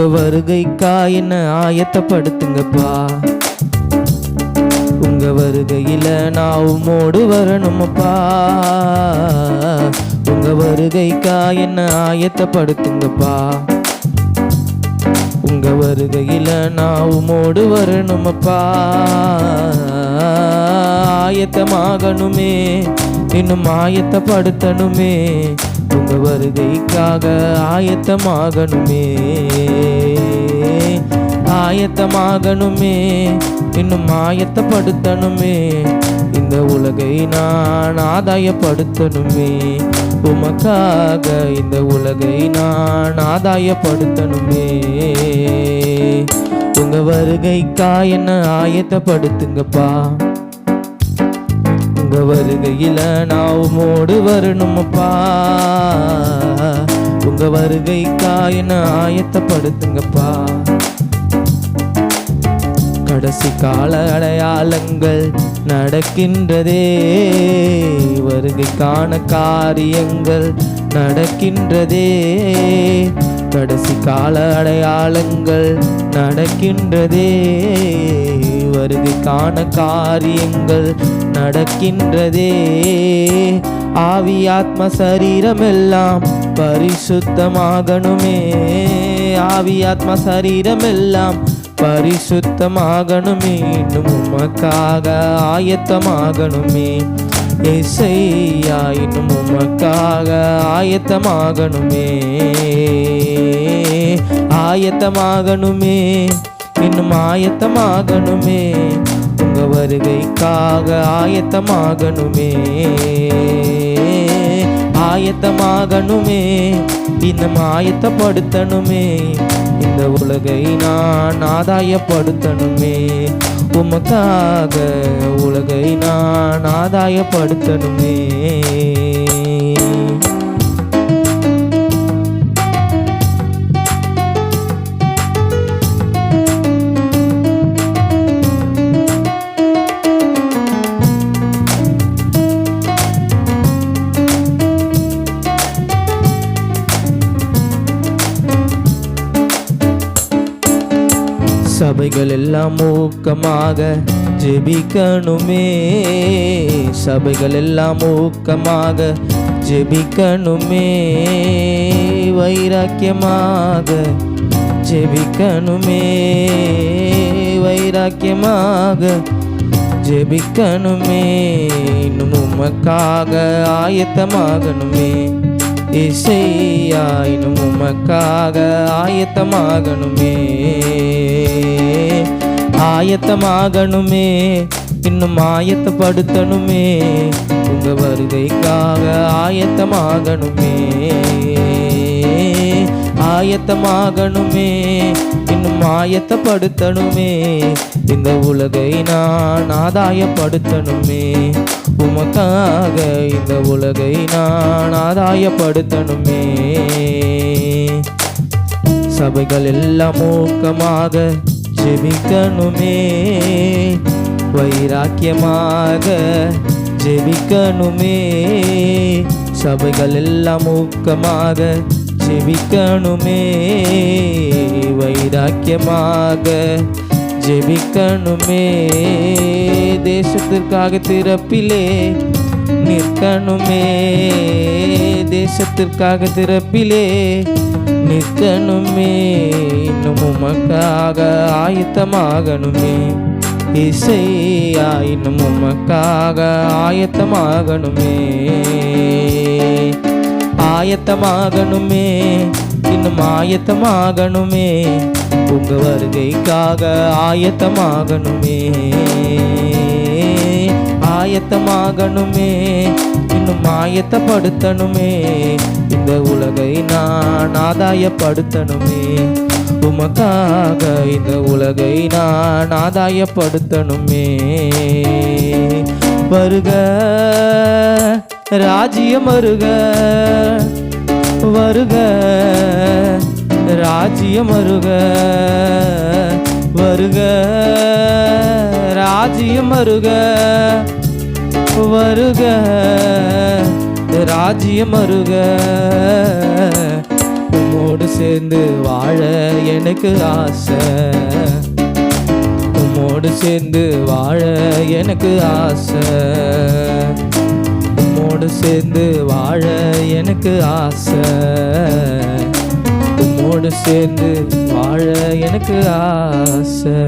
வருகைக்கா என்ன ஆயத்தப்படுத்துங்கப்பா. உங்க வருகையில நான் உம்மோடு வரணுமப்பா. உங்க வருகைக்கா என்ன ஆயத்தப்படுத்துங்கப்பா. உங்க வருகையில நான் உம்மோடு வரணுமப்பா. ஆயத்தமாகணுமே, இன்னும் ஆயத்தப்படுத்தணுமே. உங்க வருகைக்காக ஆயத்தமாகணுமே, ஆயத்தமாகணுமே, இன்னும் ஆயத்தப்படுத்தணுமே. இந்த உலகை நான் ஆதாயப்படுத்தணுமே. உமக்காக இந்த உலகை நான் ஆதாயப்படுத்தணுமே. உங்க வருகைக்கா என்ன ஆயத்தப்படுத்துங்கப்பா. உங்க வருகையில நான் உம்மோடு வரணுமப்பா. உங்க வருகைக்கா என்ன ஆயத்தப்படுத்துங்கப்பா. கடைசி கால அடையாளங்கள் நடக்கின்றதே, வருகைக்கான காரியங்கள் நடக்கின்றதே. கடைசி கால அடையாளங்கள் நடக்கின்றதே, வருகைக்கான காரியங்கள் நடக்கின்றதே. ஆவி ஆத்ம சரீரம் எல்லாம் பரிசுத்தமாகணுமே. ஆவி ஆத்ம சரீரம் எல்லாம் பரிசுத்தமாகணுமே. இன்னும் உமக்காக ஆயத்தமாகணுமே. ஏசையா இன்னும் உமக்காக ஆயத்தமாகணுமே. ஆயத்தமாகணுமே, இன்னும் ஆயத்தமாகணுமே. உங்க வருகைக்காக ஆயத்தமாகணுமே. ஆயத்தமாகணுமே, இன்னும் ஆயத்தப்படுத்தணுமே. இந்த உலகை நான் ஆதாயப்படுத்தணுமே. உமக்காக உலகை நான் ஆதாயப்படுத்தணுமே. சபைகள் எல்லாம் ஊக்கமாக ஜெபிக்கணுமே. சபைகள் எல்லாம் ஊக்கமாக ஜெபிக்கணுமே. வைராக்கியமாக ஜெபிக்கணுமே. வைராக்கியமாக ஜெபிக்கணுமே. இன்னும் உமக்காக ஆயத்தமாகணுமே. இசையா இன்னும் உமக்காக ஆயத்தமாகணுமே. ஆயத்தமாகணுமே, இன்னும் ஆயத்தப்படுத்தணுமே. உங்க வருகைக்காக ஆயத்தமாகணுமே. ஆயத்தமாகணுமே, இன்னும் ஆயத்தப்படுத்தணுமே. இந்த உலகை நான் ஆதாயப்படுத்தணுமே. உமக்காக இந்த உலகை நான் ஆதாயப்படுத்தணுமே. சபைகள் எல்லாம் ஊக்கமாக ஜெபிக்கணுமே. வைராக்கியமாக ஜெபிக்கணுமே. சபைகள் எல்லாம் ஊக்கமாக ஜெபிக்கணுமே. வைராக்கியமாக ஜெபிக்கணுமே. தேசத்திற்காக திறப்பிலே நிற்கணுமே. தேசத்திற்காக திறப்பிலே நிற்கணுமே. இன்னும் உமக்காக ஆயத்தமாகணுமே. இசையா இன்னும் உமக்காக ஆயத்தமாகணுமே. ஆயத்தமாகணுமே, இன்னும் ஆயத்தமாகணுமே. உங்க வருகைக்காக ஆயத்தமாகணுமே. ஆயத்தமாகணுமே, இன்னும் ஆயத்தப்படுத்தணுமே. இந்த உலகை நான் ஆதாயப்படுத்தணுமே. உமக்காக இந்த உலகை நான் ஆதாயப்படுத்தணுமே. வருக ராஜ்யம் வருக, வருக ராஜ்யம் வருக, வருக ராஜ்யம் வருக, வருக ராஜ்யம் வருக. உம்மோடு சேர்ந்து வாழ எனக்கு ஆசை. உம்மோடு சேர்ந்து வாழ எனக்கு ஆசை. உம்மோடு சேர்ந்து வாழ எனக்கு ஆசை. உம்மோடு சேர்ந்து வாழ எனக்கு ஆசை.